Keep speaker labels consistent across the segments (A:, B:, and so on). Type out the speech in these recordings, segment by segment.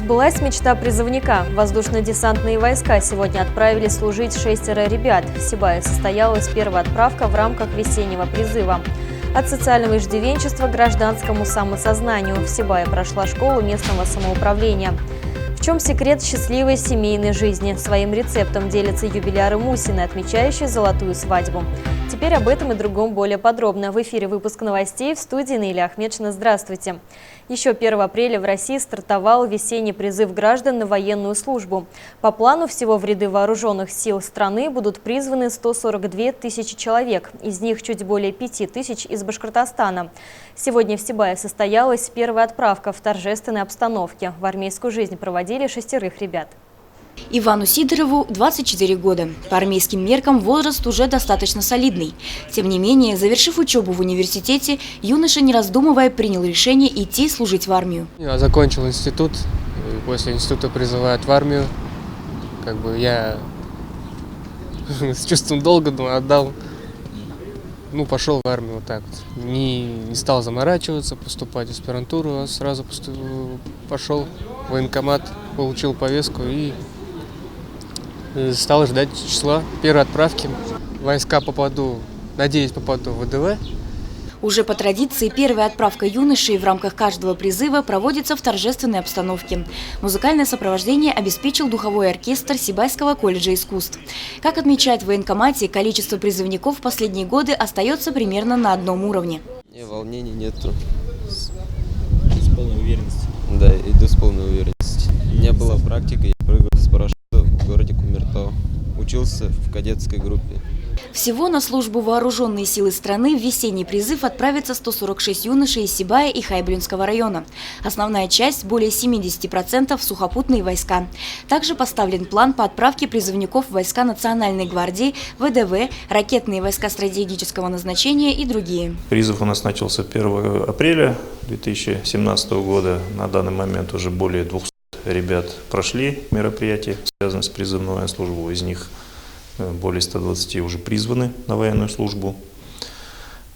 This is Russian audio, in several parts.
A: Сбылась мечта призывника. Воздушно-десантные войска сегодня отправили служить 6 ребят. В Сибае состоялась первая отправка в рамках весеннего призыва. От социального иждивенчества к гражданскому самосознанию в Сибае прошла школа местного самоуправления. В чем секрет счастливой семейной жизни? Своим рецептом делятся юбиляры Мусины, отмечающие золотую свадьбу. Теперь об этом и другом более подробно. В эфире выпуск новостей, в студии Наиля Ахмедшина. Здравствуйте. Еще 1 апреля в России стартовал весенний призыв граждан на военную службу. По плану всего в ряды вооруженных сил страны будут призваны 142 тысячи человек. Из них чуть более 5 тысяч из Башкортостана. Сегодня в Сибае состоялась первая отправка в торжественной обстановке. В армейскую жизнь проводили 6 ребят.
B: Ивану Сидорову 24 года. По армейским меркам возраст уже достаточно солидный. Тем не менее, завершив учебу в университете, юноша, не раздумывая, принял решение идти служить в армию.
C: Я закончил институт, после института призывают в армию. Я с чувством долга отдал, пошел в армию вот так вот. Не стал заморачиваться, поступать в аспирантуру, а сразу пошел в военкомат, получил повестку и стал ждать числа первой отправки. В войска надеюсь, попаду в ВДВ.
B: Уже по традиции первая отправка юношей в рамках каждого призыва проводится в торжественной обстановке. Музыкальное сопровождение обеспечил духовой оркестр Сибайского колледжа искусств. Как отмечают в военкомате, количество призывников в последние годы остается примерно на одном уровне.
D: Волнений нету.
E: С полной уверенностью.
D: Да, иду с полной уверенностью. Не было практики, я прыгал с парашюта в городе Кумертау. Учился в кадетской группе.
B: Всего на службу в вооруженные силы страны в весенний призыв отправится 146 юношей из Сибая и Хайблинского района. Основная часть, более 70%, в сухопутные войска. Также поставлен план по отправке призывников в войска Национальной гвардии, ВДВ, ракетные войска стратегического назначения и другие.
F: Призыв у нас начался 1 апреля 2017 года. На данный момент уже более 200 ребят прошли мероприятия, связанные с призывной службой. Из них более 120 уже призваны на военную службу.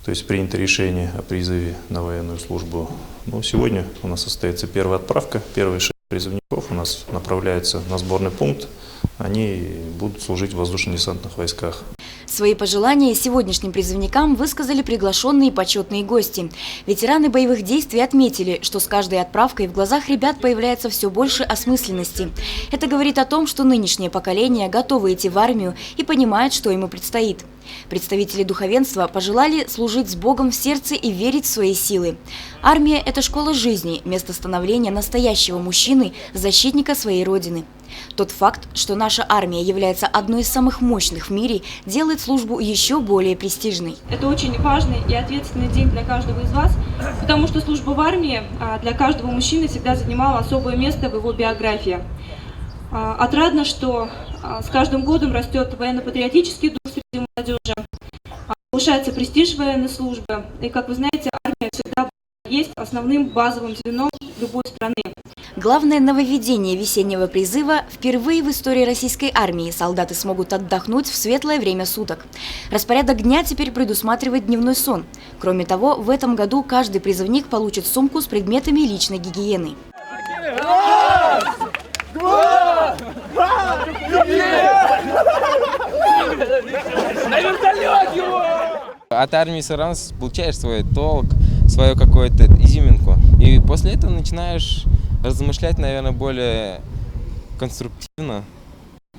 F: То есть принято решение о призыве на военную службу. Сегодня у нас состоится первая отправка. Первые 6 призывников у нас направляются на сборный пункт. Они будут служить в воздушно-десантных войсках.
B: Свои пожелания сегодняшним призывникам высказали приглашенные почетные гости. Ветераны боевых действий отметили, что с каждой отправкой в глазах ребят появляется все больше осмысленности. Это говорит о том, что нынешнее поколение готово идти в армию и понимает, что ему предстоит. Представители духовенства пожелали служить с Богом в сердце и верить в свои силы. Армия – это школа жизни, место становления настоящего мужчины, защитника своей родины. Тот факт, что наша армия является одной из самых мощных в мире, делает службу еще более престижной.
G: Это очень важный и ответственный день для каждого из вас, потому что служба в армии для каждого мужчины всегда занимала особое место в его биографии. Отрадно, что с каждым годом растет военно-патриотический дух среди молодежи, повышается престиж военной службы. И, как вы знаете, армия всегда есть основным базовым звеном любой страны.
B: Главное нововведение весеннего призыва – впервые в истории российской армии солдаты смогут отдохнуть в светлое время суток. Распорядок дня теперь предусматривает дневной сон. Кроме того, в этом году каждый призывник получит сумку с предметами личной гигиены.
H: От армии сразу получаешь свой толк, свою какую-то изюминку. И после этого начинаешь размышлять, наверное, более конструктивно,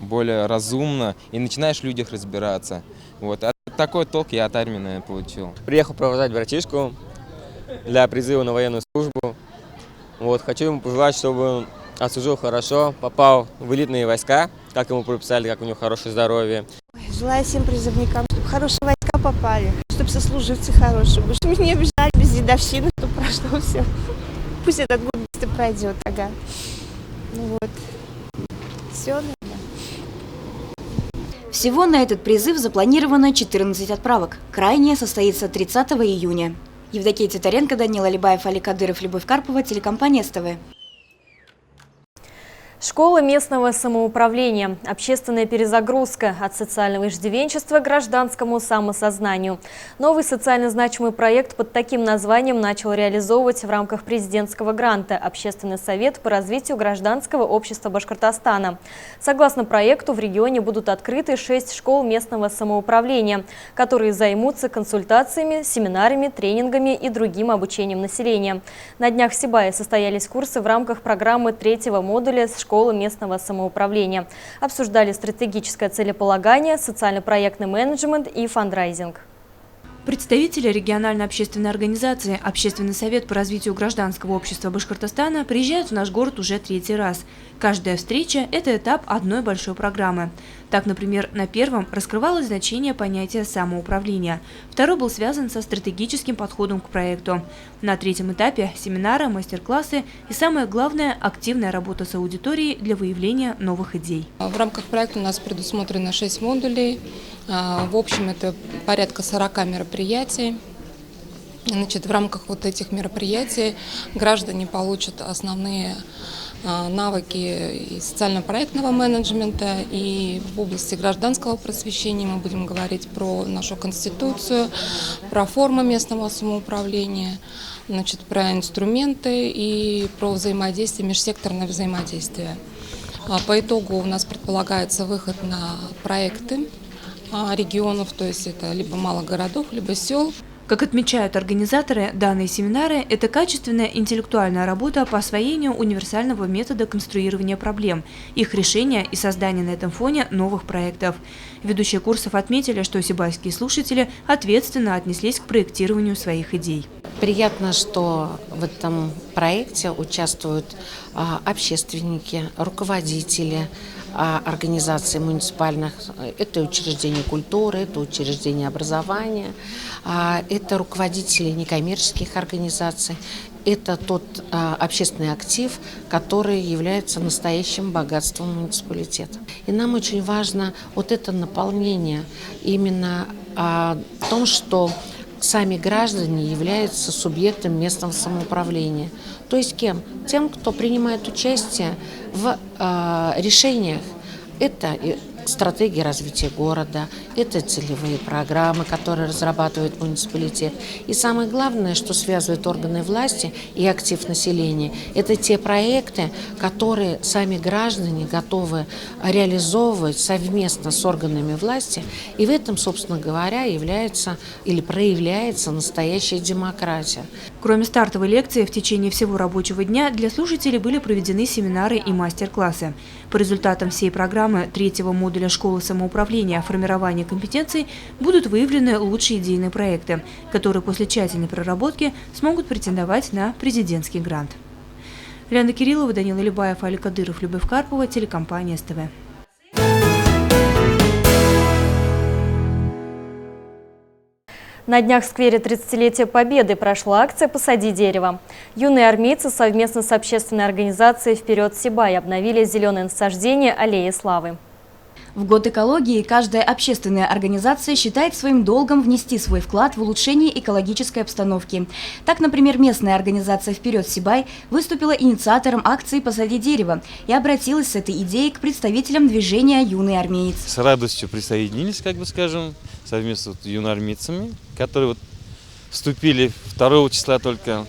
H: более разумно. И начинаешь в людях разбираться. Такой толк я от армии, наверное, получил.
D: Приехал провожать братишку для призыва на военную службу. Хочу ему пожелать, чтобы он отслужил хорошо, попал в элитные войска, как ему прописали, как у него хорошее здоровье.
I: Желаю всем призывникам, чтобы в хорошие войска попали, чтобы сослуживцы хорошие, чтобы меня не обижали без дедовщины, чтобы прошло все. Пусть этот год быстро пройдет, ага. Все, наверное.
B: Всего на этот призыв запланировано 14 отправок. Крайняя состоится 30 июня. Евдокия Титаренко, Данил Алибаев, Али Кадыров, Любовь Карпова, телекомпания СТВ.
A: Школа местного самоуправления, общественная перезагрузка от социального иждивенчества к гражданскому самосознанию. Новый социально значимый проект под таким названием начал реализовывать в рамках президентского гранта Общественный совет по развитию гражданского общества Башкортостана. Согласно проекту, в регионе будут открыты 6 школ местного самоуправления, которые займутся консультациями, семинарами, тренингами и другим обучением населения. На днях в Сибае состоялись курсы в рамках программы 3-го модуля школы местного самоуправления. Обсуждали стратегическое целеполагание, социально-проектный менеджмент и фандрайзинг.
G: Представители региональной общественной организации «Общественный совет по развитию гражданского общества Башкортостана» приезжают в наш город уже 3-й раз. Каждая встреча – это этап одной большой программы. Так, например, на первом раскрывалось значение понятия самоуправления. Второй был связан со стратегическим подходом к проекту. На 3-м этапе – семинары, мастер-классы и, самое главное, активная работа с аудиторией для выявления новых идей.
J: В рамках проекта у нас предусмотрено 6 модулей. В общем, это порядка 40 мероприятий. В рамках вот этих мероприятий граждане получат основные навыки и социально-проектного менеджмента, и в области гражданского просвещения мы будем говорить про нашу конституцию, про формы местного самоуправления, про инструменты и про взаимодействие, межсекторное взаимодействие. По итогу у нас предполагается выход на проекты регионов, то есть это либо малых городов, либо сел.
G: Как отмечают организаторы, данные семинары – это качественная интеллектуальная работа по освоению универсального метода конструирования проблем, их решения и создания на этом фоне новых проектов. Ведущие курсов отметили, что сибайские слушатели ответственно отнеслись к проектированию своих идей.
K: Приятно, что в этом проекте участвуют общественники, руководители организаций муниципальных, это учреждения культуры, это учреждения образования, это руководители некоммерческих организаций, это тот общественный актив, который является настоящим богатством муниципалитета. И нам очень важно вот это наполнение именно о том, что сами граждане являются субъектом местного самоуправления. То есть кем? Тем, кто принимает участие в решениях. Это стратегии развития города, это целевые программы, которые разрабатывает муниципалитет. И самое главное, что связывает органы власти и актив населения, это те проекты, которые сами граждане готовы реализовывать совместно с органами власти. И в этом, собственно говоря, является или проявляется настоящая демократия.
G: Кроме стартовой лекции, в течение всего рабочего дня для слушателей были проведены семинары и мастер-классы. По результатам всей программы 3-го модуля школы самоуправления формирования компетенций будут выявлены лучшие идейные проекты, которые после тщательной проработки смогут претендовать на президентский грант. Лена Кириллова, Данил Алибаев, Али Кадыров, Любовь Карпова, телекомпания СТВ.
A: На днях в сквере 30-летия Победы прошла акция «Посади дерево». Юные армейцы совместно с общественной организацией «Вперед Сибай» обновили зеленое насаждение аллеи славы.
B: В год экологии каждая общественная организация считает своим долгом внести свой вклад в улучшение экологической обстановки. Так, например, местная организация «Вперед Сибай» выступила инициатором акции «Посади дерево» и обратилась с этой идеей к представителям движения «Юный армеец».
L: С радостью присоединились, совместно с юноармейцами, которые вступили 2 числа только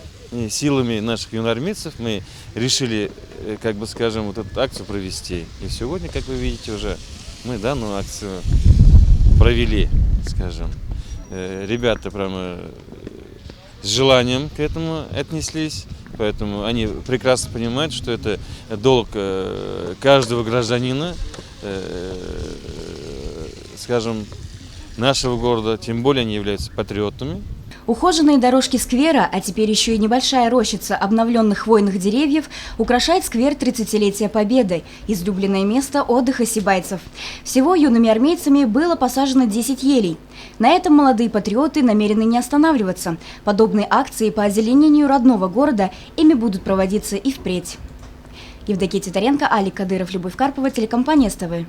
L: силами наших юноармейцев. Мы решили, вот эту акцию провести. И сегодня, как вы видите, уже мы данную акцию провели, Ребята прямо с желанием к этому отнеслись, поэтому они прекрасно понимают, что это долг каждого гражданина, нашего города, тем более они являются патриотами.
B: Ухоженные дорожки сквера, а теперь еще и небольшая рощица обновленных хвойных деревьев украшает сквер 30-летия Победы, излюбленное место отдыха сибайцев. Всего юными армейцами было посажено 10 елей. На этом молодые патриоты намерены не останавливаться. Подобные акции по озеленению родного города ими будут проводиться и впредь. Евдокия Титаренко, Али Кадыров, Любовь Карпова, телекомпания СТВ.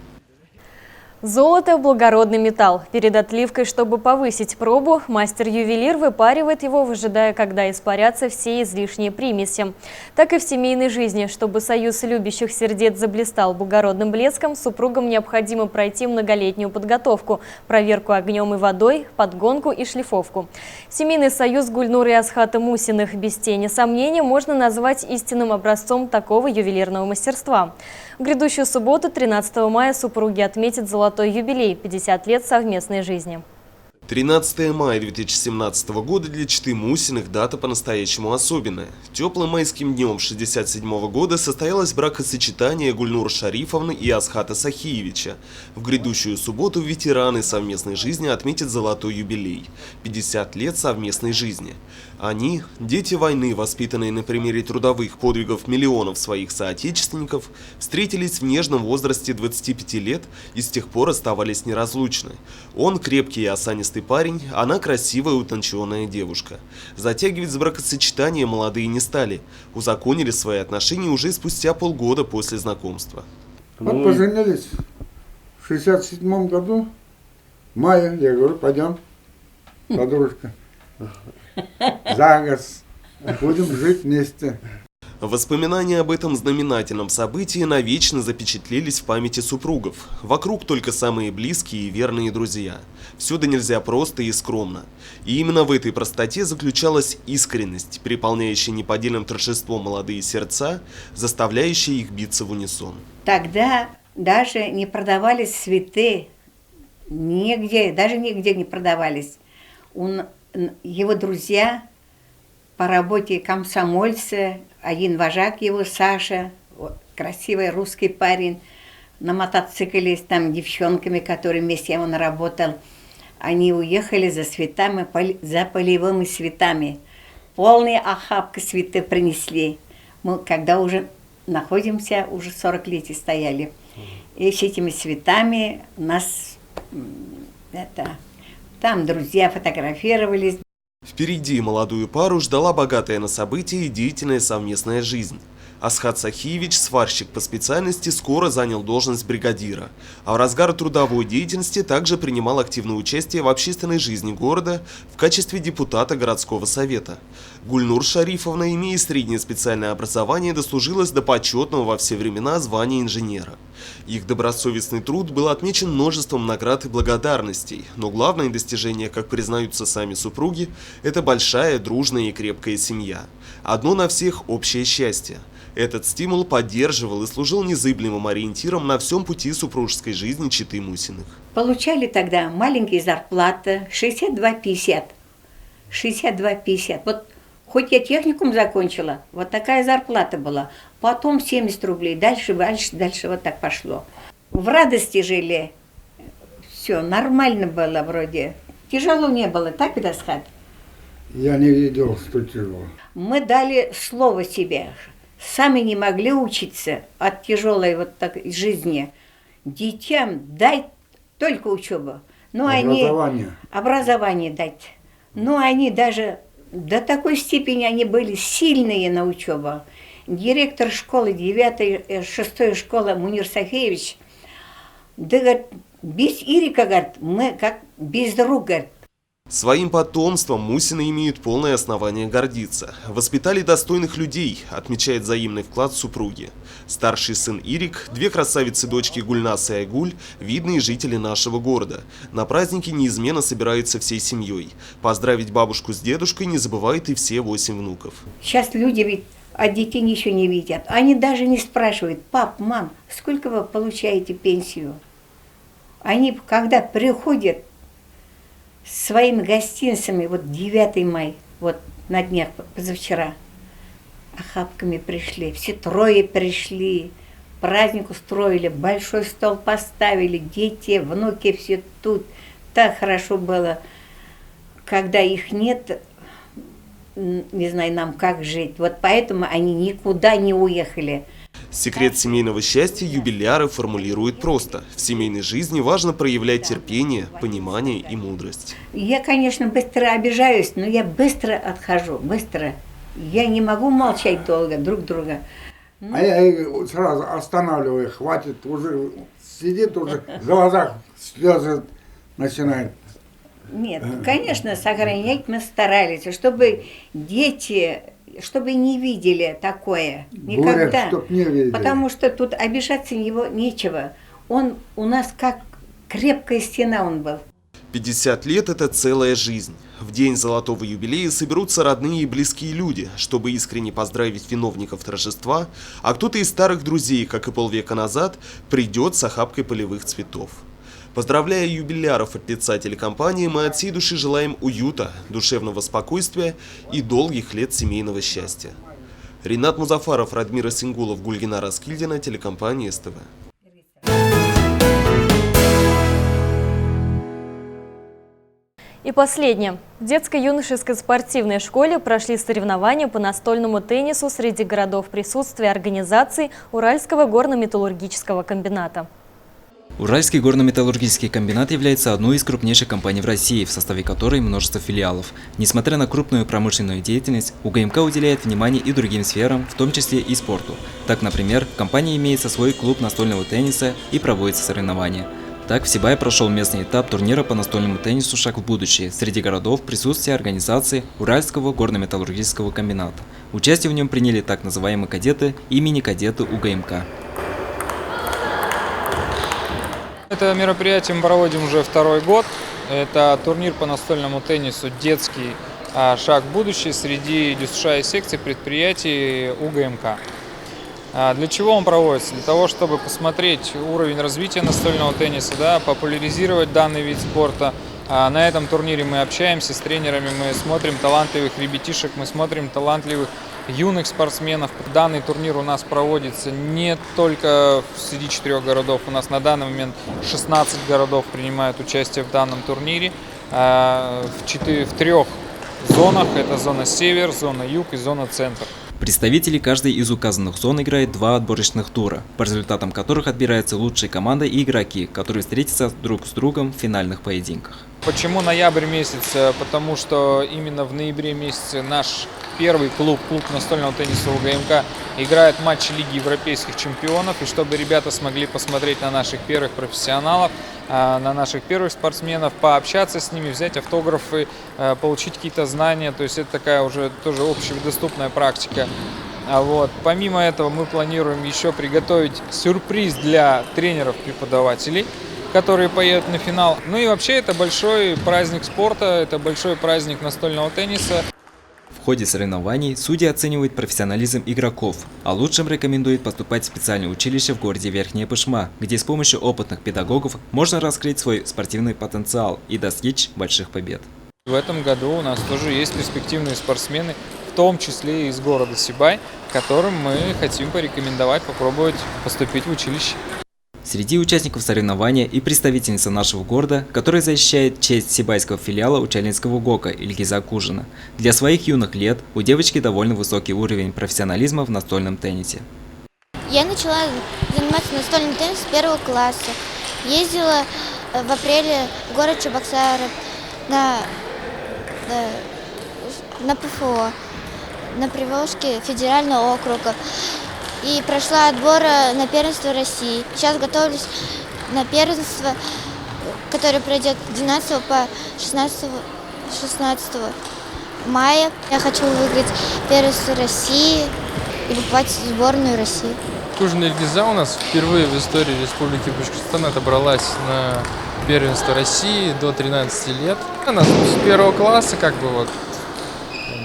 A: Золото – благородный металл. Перед отливкой, чтобы повысить пробу, мастер-ювелир выпаривает его, выжидая, когда испарятся все излишние примеси. Так и в семейной жизни. Чтобы союз любящих сердец заблистал благородным блеском, супругам необходимо пройти многолетнюю подготовку, проверку огнем и водой, подгонку и шлифовку. Семейный союз Гульнур и Асхата Мусиных без тени сомнений можно назвать истинным образцом такого ювелирного мастерства. В грядущую субботу, 13 мая, супруги отметят золотой юбилей – 50 лет совместной жизни.
M: 13 мая 2017 года для четы Мусиных дата по-настоящему особенная. Теплым майским днем 1967 года состоялось бракосочетание Гульнур Шарифовны и Асхата Сахиевича. В грядущую субботу ветераны совместной жизни отметят золотой юбилей – 50 лет совместной жизни. Они, дети войны, воспитанные на примере трудовых подвигов миллионов своих соотечественников, встретились в нежном возрасте 25 лет и с тех пор оставались неразлучны. Он крепкий и осанистый парень, она красивая утонченная девушка. Затягивать с бракосочетания молодые не стали, узаконили свои отношения уже спустя полгода после знакомства.
N: Вот поженились в 1967 году, в мае, я говорю, пойдем, подружка, за год будем жить вместе.
M: Воспоминания об этом знаменательном событии навечно запечатлелись в памяти супругов. Вокруг только самые близкие и верные друзья. Все да нельзя просто и скромно. И именно в этой простоте заключалась искренность, переполняющая неподдельным торжеством молодые сердца, заставляющая их биться в унисон.
O: Тогда даже не продавались цветы, нигде, даже нигде не продавались. Его друзья по работе комсомольцы, один вожак его, Саша, красивый русский парень, на мотоцикле с там девчонками, которые вместе он работал. Они уехали за цветами, за полевыми цветами. Полные охапки цветов принесли. Мы, когда уже находимся, уже 40 лет стояли. И с этими цветами нас там друзья фотографировались.
M: Впереди молодую пару ждала богатая на события и деятельная совместная жизнь. Асхат Сахиевич, сварщик по специальности, скоро занял должность бригадира, а в разгар трудовой деятельности также принимал активное участие в общественной жизни города в качестве депутата городского совета. Гульнур Шарифовна, имея среднее специальное образование, дослужилась до почетного во все времена звания инженера. Их добросовестный труд был отмечен множеством наград и благодарностей, но главное достижение, как признаются сами супруги, это большая, дружная и крепкая семья. Одно на всех – общее счастье. Этот стимул поддерживал и служил незыблемым ориентиром на всем пути супружеской жизни четы Мусиных.
O: Получали тогда маленькие зарплаты, 62,50. 62,50. Вот хоть я техникум закончила, вот такая зарплата была. Потом 70 рублей, дальше вот так пошло. В радости жили, все нормально было вроде. Тяжело не было, так ведь, Асхат?
N: Я не видел, что тяжело.
O: Мы дали слово себе. Сами не могли учиться от тяжелой вот такой жизни. Детям дай только учебу. Но образование дать. Но они даже до такой степени они были сильные на учебу. Директор школы 6-й школы Мунир Сахиевич, да, говорит, без Ирика, говорит, мы как без друга, говорит.
M: Своим потомством Мусины имеют полное основание гордиться. Воспитали достойных людей, отмечает взаимный вклад супруги. Старший сын Ирик, две красавицы-дочки Гульнас и Айгуль, видные жители нашего города. На празднике неизменно собираются всей семьей. Поздравить бабушку с дедушкой не забывают и все 8 внуков.
O: Сейчас люди ведь от детей ничего не видят. Они даже не спрашивают: пап, мам, сколько вы получаете пенсию? Они, когда приходят своими гостинцами, вот 9 мая, вот на днях позавчера, охапками пришли, все трое пришли, праздник устроили, большой стол поставили, дети, внуки, все тут. Так хорошо было, когда их нет, не знаю нам как жить, вот поэтому они никуда не уехали.
M: Секрет семейного счастья юбиляры формулируют просто. В семейной жизни важно проявлять терпение, понимание и мудрость.
O: Я, конечно, быстро обижаюсь, но я быстро отхожу, быстро. Я не могу молчать долго друг друга.
N: А я их сразу останавливаю, хватит, уже сидит, уже в глазах слезы начинают.
O: Нет, конечно, сохранять мы старались, чтобы дети, чтобы не видели такое никогда.
N: Горе, чтоб не видели.
O: Потому что тут обижаться его нечего. Он у нас как крепкая стена он был.
M: 50 лет – это целая жизнь. В день золотого юбилея соберутся родные и близкие люди, чтобы искренне поздравить виновников торжества, а кто-то из старых друзей, как и полвека назад, придет с охапкой полевых цветов. Поздравляя юбиляров от лица телекомпании, мы от всей души желаем уюта, душевного спокойствия и долгих лет семейного счастья. Ринат Музафаров, Радмира Сингулов, Гульгина Раскильдина, телекомпания СТВ.
A: И последнее. В детско-юношеской спортивной школе прошли соревнования по настольному теннису среди городов присутствия организаций Уральского горно-металлургического комбината.
P: Уральский горно-металлургический комбинат является одной из крупнейших компаний в России, в составе которой множество филиалов. Несмотря на крупную промышленную деятельность, УГМК уделяет внимание и другим сферам, в том числе и спорту. Так, например, в компании имеется свой клуб настольного тенниса и проводятся соревнования. Так, в Сибае прошел местный этап турнира по настольному теннису «Шаг в будущее» среди городов присутствия организации Уральского горно-металлургического комбината. Участие в нем приняли так называемые кадеты и мини-кадеты УГМК.
Q: Это мероприятие мы проводим уже второй год. Это турнир по настольному теннису детский «Шаг в будущее» среди ДЮСШ и секций предприятий УГМК. Для чего он проводится? Для того, чтобы посмотреть уровень развития настольного тенниса, популяризировать данный вид спорта. На этом турнире мы общаемся с тренерами, мы смотрим талантливых ребятишек, мы смотрим талантливых юных спортсменов. Данный турнир у нас проводится не только среди 4 городов, у нас на данный момент 16 городов принимают участие в данном турнире. В 3 зонах, это зона север, зона юг и зона центр.
P: Представители каждой из указанных зон играют 2 отборочных тура, по результатам которых отбираются лучшие команды и игроки, которые встретятся друг с другом в финальных поединках.
Q: Почему ноябрь месяц? Потому что именно в ноябре месяце наш первый клуб настольного тенниса УГМК играет матчи Лиги европейских чемпионов, и чтобы ребята смогли посмотреть на наших первых профессионалов, на наших первых спортсменов, пообщаться с ними, взять автографы, получить какие-то знания, то есть это такая уже тоже общедоступная практика. Помимо этого мы планируем еще приготовить сюрприз для тренеров-преподавателей, которые поедут на финал. Ну и вообще это большой праздник спорта, это большой праздник настольного тенниса.
P: В ходе соревнований судьи оценивают профессионализм игроков, а лучшим рекомендуют поступать в специальное училище в городе Верхняя Пышма, где с помощью опытных педагогов можно раскрыть свой спортивный потенциал и достичь больших побед.
Q: В этом году у нас тоже есть перспективные спортсмены, в том числе и из города Сибай, которым мы хотим порекомендовать попробовать поступить в училище.
P: Среди участников соревнования и представительница нашего города, которая защищает честь сибайского филиала Учалинского ГОКа Ильгиза Кужина. Для своих юных лет у девочки довольно высокий уровень профессионализма в настольном теннисе.
R: Я начала заниматься настольным теннисом с 1 класса. Ездила в апреле в город Чебоксары на ПФО, на Приволжский федерального округа. И прошла отбор на первенство России. Сейчас готовлюсь на первенство, которое пройдет 12 по 16 мая. Я хочу выиграть первенство России и попасть в сборную России.
Q: Кужина Ильгиза у нас впервые в истории Республики Башкортостан отобралась на первенство России до 13 лет. Она с 1 класса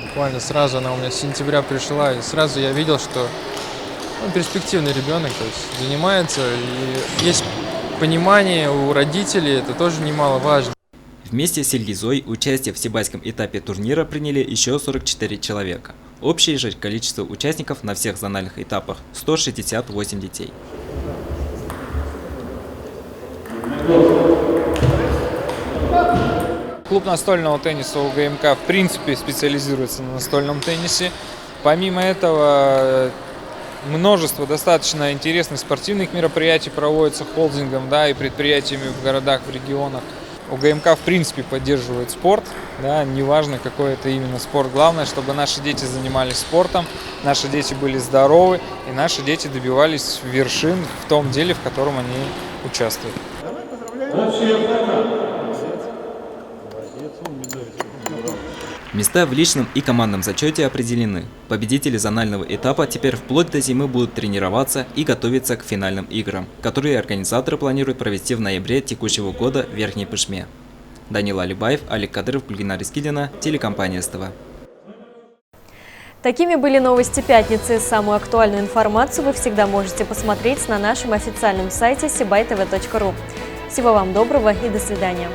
Q: буквально сразу она у меня с сентября пришла, и сразу я видел, что перспективный ребенок, то есть занимается, и есть понимание у родителей, это тоже немаловажно.
P: Вместе с Ильгизой участие в сибайском этапе турнира приняли еще 44 человека. Общее же количество участников на всех зональных этапах – 168 детей.
Q: Клуб настольного тенниса УГМК в принципе специализируется на настольном теннисе. Помимо этого, множество достаточно интересных спортивных мероприятий проводится холдингом и предприятиями в городах, в регионах. УГМК в принципе поддерживает спорт. да, неважно какой это именно спорт. Главное, чтобы наши дети занимались спортом, наши дети были здоровы, и наши дети добивались вершин в том деле, в котором они участвуют.
P: Места в личном и командном зачете определены. Победители зонального этапа теперь вплоть до зимы будут тренироваться и готовиться к финальным играм, которые организаторы планируют провести в ноябре текущего года в Верхней Пышме. Данил Алибаев, Олег Кадыров, Гульгина Рискидина, телекомпания СТВ.
A: Такими были новости пятницы. Самую актуальную информацию вы всегда можете посмотреть на нашем официальном сайте sibaytv.ru. Всего вам доброго и до свидания.